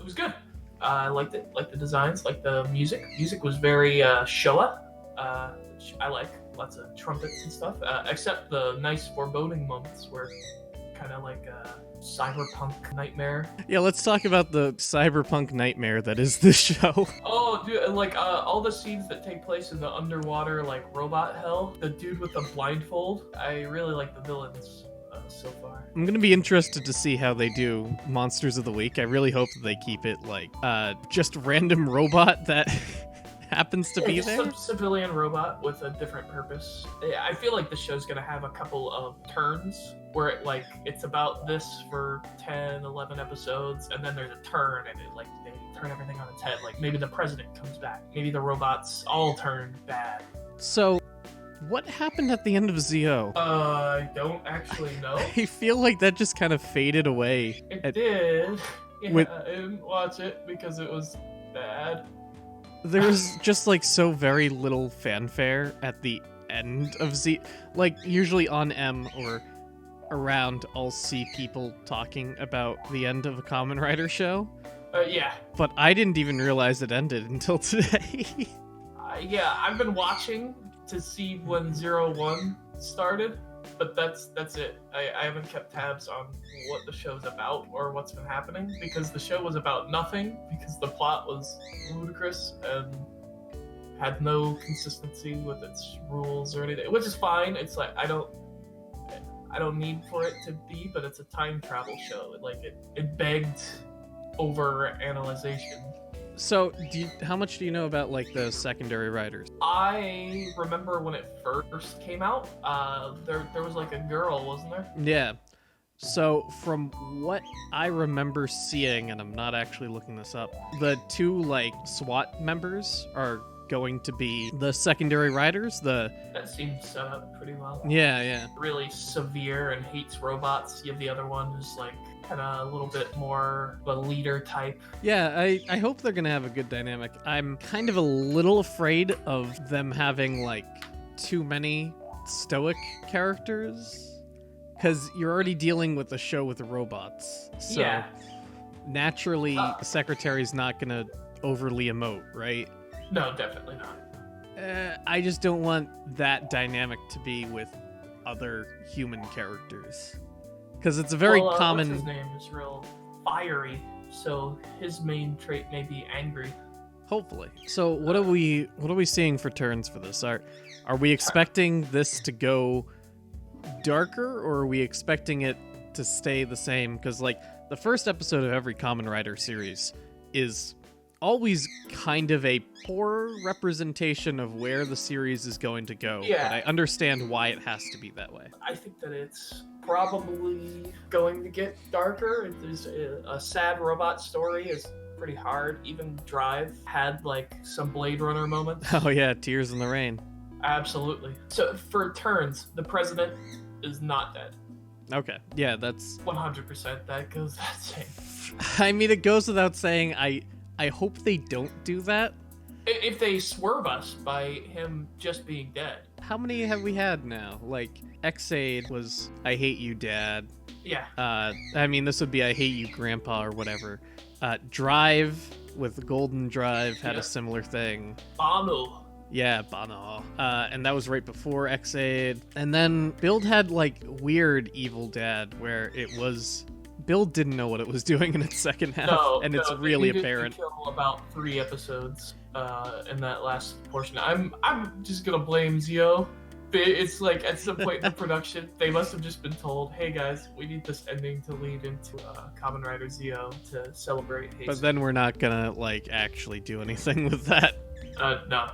was good. I liked it, liked the designs, liked the music. Music was very Showa, which I like. Lots of trumpets and stuff, except the nice foreboding moments where kind of like a cyberpunk nightmare. Yeah, let's talk about the cyberpunk nightmare that is this show. Oh, dude, and like all the scenes that take place in the underwater like robot hell. The dude with the blindfold. I really like the villains so far. I'm gonna be interested to see how they do Monsters of the Week. I really hope that they keep it like just random robot that happens to be there. Some civilian robot with a different purpose. I feel like the show's gonna have a couple of turns where it's about this for 10, 11 episodes, and then there's a turn, and they turn everything on its head. Like maybe the president comes back, maybe the robots all turn bad. So, what happened at the end of ZO? I don't actually know. I feel like that just kind of faded away. It did. Yeah, I didn't watch it because it was bad. There's just like so very little fanfare at the end of Z. Like usually on M or around, I'll see people talking about the end of a Kamen Rider show. Yeah. But I didn't even realize it ended until today. Yeah, I've been watching to see when 01 started, but that's it. I haven't kept tabs on what the show's about or what's been happening, because the show was about nothing, because the plot was ludicrous and had no consistency with its rules or anything, which is fine. It's like I don't need for it to be, but it's a time travel show. It begged over analyzation. So, how much do you know about like the secondary writers? I remember when it first came out, there was like a girl, wasn't there? Yeah. So, from what I remember seeing, and I'm not actually looking this up, the two like SWAT members are going to be the secondary writers. That seems set up pretty well. Yeah. Really severe and hates robots. You have the other one who's like kind of a little bit more of a leader type. Yeah, I hope they're gonna have a good dynamic. I'm kind of a little afraid of them having like too many stoic characters, because you're already dealing with a show with robots. So yeah. Naturally, the secretary's not gonna overly emote, right? No, definitely not. I just don't want that dynamic to be with other human characters. Because it's a very common... What's his name is real fiery, so his main trait may be angry. Hopefully. So what are we seeing for turns for this? Are we expecting this to go darker, or are we expecting it to stay the same? Because like the first episode of every Kamen Rider series is always kind of a poor representation of where the series is going to go. Yeah. But I understand why it has to be that way. I think that it's probably going to get darker. There's a sad robot story is pretty hard. Even Drive had like some Blade Runner moments. Oh yeah, Tears in the Rain. Absolutely. So for turns, the president is not dead. Okay, yeah, that's 100%. That goes without saying. I mean, it goes without saying. I hope they don't do that. If they swerve us by him just being dead. How many have we had now? Like, X-Aid was I Hate You, Dad. Yeah. I mean, this would be I Hate You, Grandpa, or whatever. Drive with Golden Drive had a similar thing. Banu. Yeah, Bano. And that was right before X-Aid. And then Build had, like, weird Evil Dad, where it was... Build didn't know what it was doing in its second half, it's really apparent. To kill about 3 episodes in that last portion. I'm just gonna blame Zio. It's like at some point in the production, they must have just been told, "Hey guys, we need this ending to lead into Kamen Rider Zio to celebrate." Heisei. But then we're not gonna like actually do anything with that. No,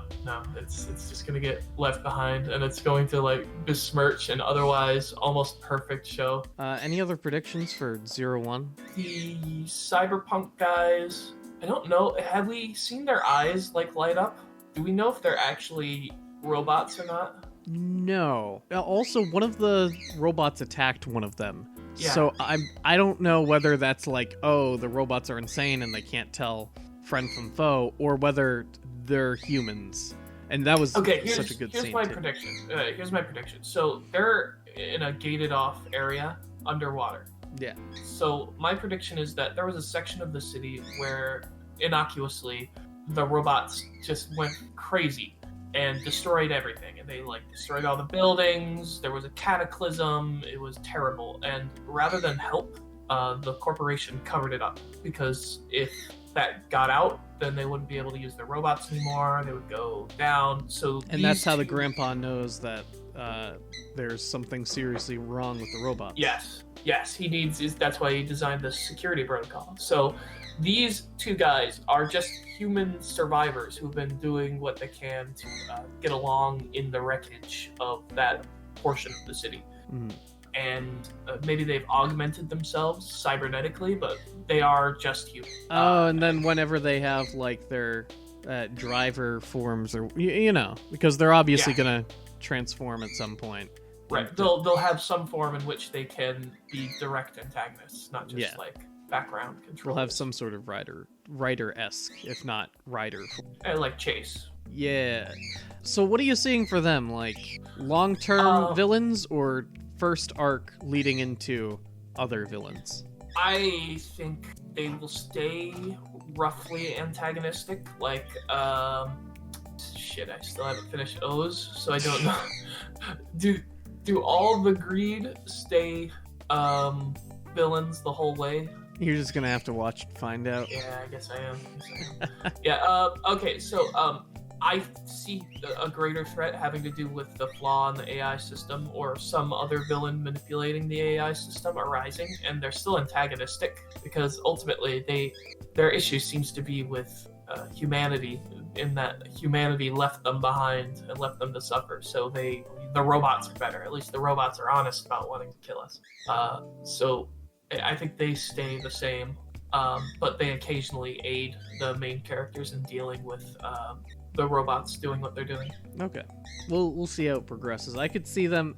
it's just gonna get left behind, and it's going to like besmirch an otherwise almost perfect show. Any other predictions for 01? The cyberpunk guys, I don't know. Have we seen their eyes like light up? Do we know if they're actually robots or not? No. Also, one of the robots attacked one of them. Yeah. So I don't know whether that's like, oh, the robots are insane and they can't tell friend from foe, or whether they're humans. And that was such a good scene. Here's my prediction. So they're in a gated off area underwater. Yeah. So my prediction is that there was a section of the city where innocuously the robots just went crazy and destroyed everything, and they like destroyed all the buildings. There was a cataclysm. It was terrible, and rather than help, the corporation covered it up, because if that got out, then they wouldn't be able to use their robots anymore. They would go down. So And that's how the grandpa knows that there's something seriously wrong with the robots. Yes, he needs. That's why he designed the security protocol. So these two guys are just human survivors who've been doing what they can to get along in the wreckage of that portion of the city. Mm. And maybe they've augmented themselves cybernetically, but they are just human. And then whenever they have like their driver forms, or because they're obviously gonna transform at some point. Right, they'll have some form in which they can be direct antagonists, not just like background control. We'll have some sort of Rider-esque, if not Rider. Like Chase. Yeah. So what are you seeing for them? Like long-term villains or first arc leading into other villains? I think they will stay roughly antagonistic. Like, shit, I still haven't finished O's, so I don't know. Do all the Greed stay villains the whole way? You're just gonna have to watch and find out. Yeah, I guess I am. Yeah. Okay. So, I see a greater threat having to do with the flaw in the AI system, or some other villain manipulating the AI system arising, and they're still antagonistic because ultimately their issue seems to be with humanity, in that humanity left them behind and left them to suffer. So the robots are better. At least the robots are honest about wanting to kill us. So I think they stay the same, but they occasionally aid the main characters in dealing with the robots doing what they're doing. Okay, we'll see how it progresses. I could see them.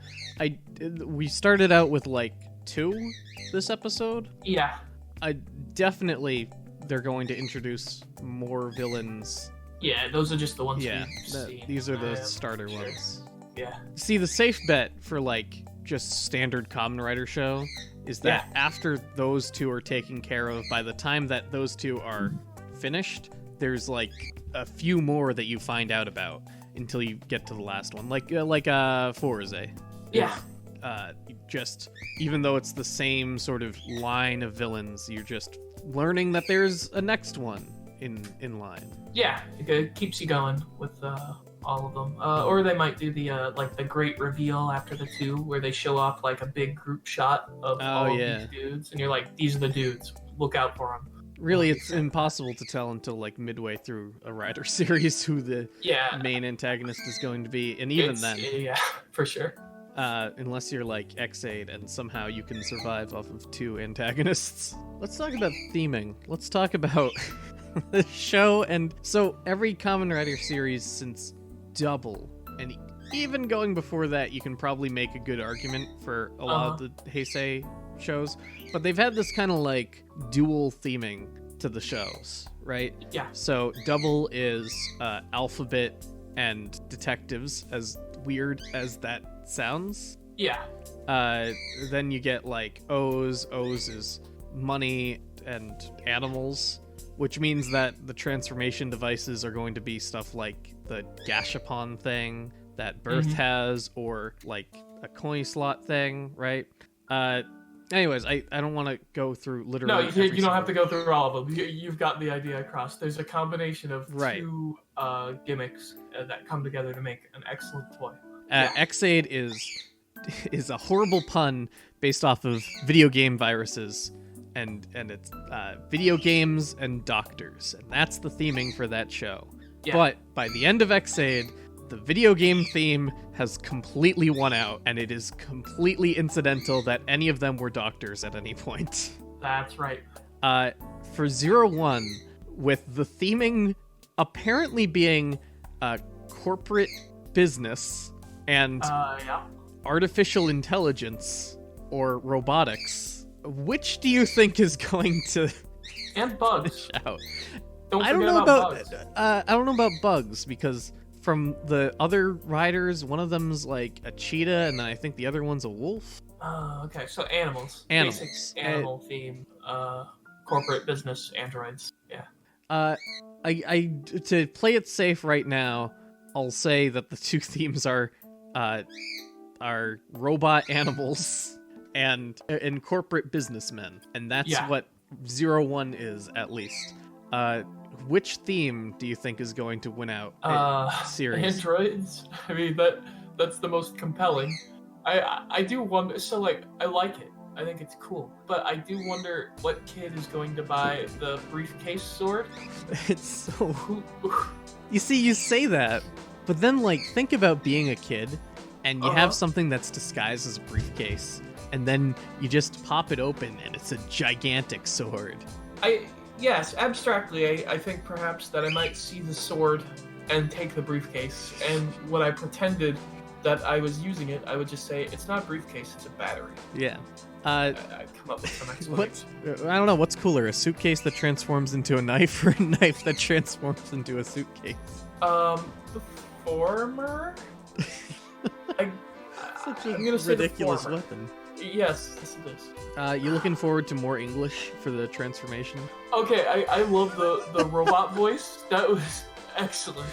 We started out with like 2 this episode. Yeah. Definitely they're going to introduce more villains. Yeah, those are just the ones. Yeah, we've seen. These are the starter ones. Yeah. See, the safe bet for like just standard Kamen Rider show is that after those 2 are taken care of, by the time that those 2 are finished, there's like a few more that you find out about until you get to the last one, like Forze. Yeah. Just even though it's the same sort of line of villains, you're just learning that there's a next one in line. Yeah, it keeps you going with all of them. Or they might do the like the great reveal after the 2, where they show off like a big group shot of all of these dudes, and you're like, these are the dudes. Look out for them. Really, it's impossible to tell until like midway through a Rider series who the main antagonist is going to be, and even then, yeah, for sure. Unless you're like X8 and somehow you can survive off of 2 antagonists. Let's talk about theming. Let's talk about the show. And so every Kamen Rider series since Double, and even going before that, you can probably make a good argument for a lot of the Heisei shows, but they've had this kind of like dual theming to the shows, right? Yeah. So Double is alphabet and detectives, as weird as that sounds. Yeah. Then you get like O's. O's is money and animals, which means that the transformation devices are going to be stuff like the Gashapon thing that Birth has, or like a coin slot thing, right? Anyways, I don't want to go through literally. No, you don't have to go through all of them. You've got the idea across. There's a combination of 2 gimmicks that come together to make an excellent toy. X8 is a horrible pun based off of video game viruses, and it's video games and doctors, and that's the theming for that show. Yeah. But by the end of X8, the video game theme has completely won out, and it is completely incidental that any of them were doctors at any point. That's right. For Zero-One, with the theming apparently being corporate business and artificial intelligence or robotics, which do you think is going to and bugs? Out? I don't know about bugs, because from the other riders, one of them's like a cheetah, and then I think the other one's a wolf. Okay, so animals. Animals. Basic animal theme. Corporate business androids. Yeah. To play it safe right now, I'll say that the two themes are robot animals and corporate businessmen, and that's Yeah. what 0-1 is, at least. Which theme do you think is going to win out series? Androids. I mean that's the most compelling. I do wonder. So like I like it. I think it's cool, but I do wonder what kid is going to buy the briefcase sword. It's so. You see, you say that, but then like think about being a kid, and you have something that's disguised as a briefcase, and then you just pop it open, and it's a gigantic sword. Yes, abstractly, I think perhaps that I might see the sword and take the briefcase, and when I pretended that I was using it, I would just say, it's not a briefcase, it's a battery. Yeah. I'd come up with some explanation. I don't know, what's cooler, a suitcase that transforms into a knife or a knife that transforms into a suitcase? The former? Such a I'm gonna say ridiculous the former. weapon. Yes, this is. You looking forward to more English for the transformation? Okay, I love the robot voice. That was excellent.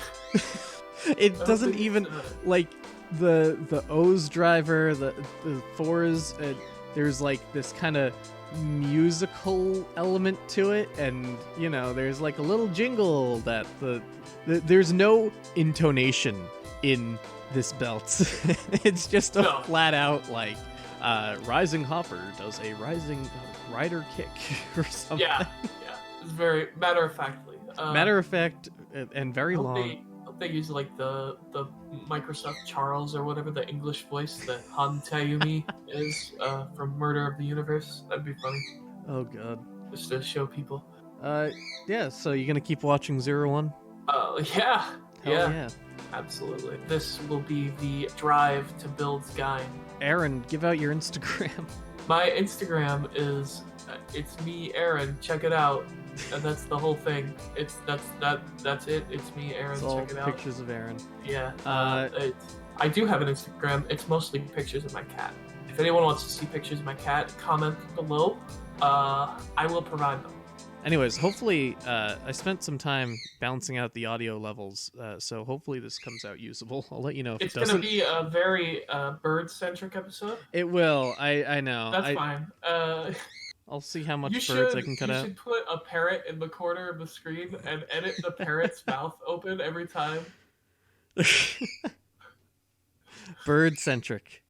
It doesn't even like the O's driver, the fours. There's like this kind of musical element to it, and you know, there's like a little jingle that there's no intonation in this belt. It's just a flat out like rising hopper does a rising rider kick or something. Yeah, it's very matter of factly. Matter of fact and very long. I hope they use like the Microsoft Charles or whatever the English voice that Han Taeyumi is from Murder of the Universe. That'd be funny. Oh god. Just to show people. Yeah. So you're gonna keep watching 0-1? Yeah. Hell yeah. Absolutely. This will be the drive to build Skyne. Aaron, give out your Instagram. My Instagram is it's me, Aaron. Check it out. And that's the whole thing. That's it. It's me, Aaron. It's all check it out. pictures of Aaron. Yeah. I do have an Instagram. It's mostly pictures of my cat. If anyone wants to see pictures of my cat, comment below. I will provide them. Anyways, hopefully, I spent some time balancing out the audio levels, so hopefully this comes out usable. I'll let you know if It's it doesn't. It's going to be a very bird-centric episode. It will. I know. That's fine. I'll see how much birds I can cut out. You should put a parrot in the corner of the screen and edit the parrot's mouth open every time. Bird-centric.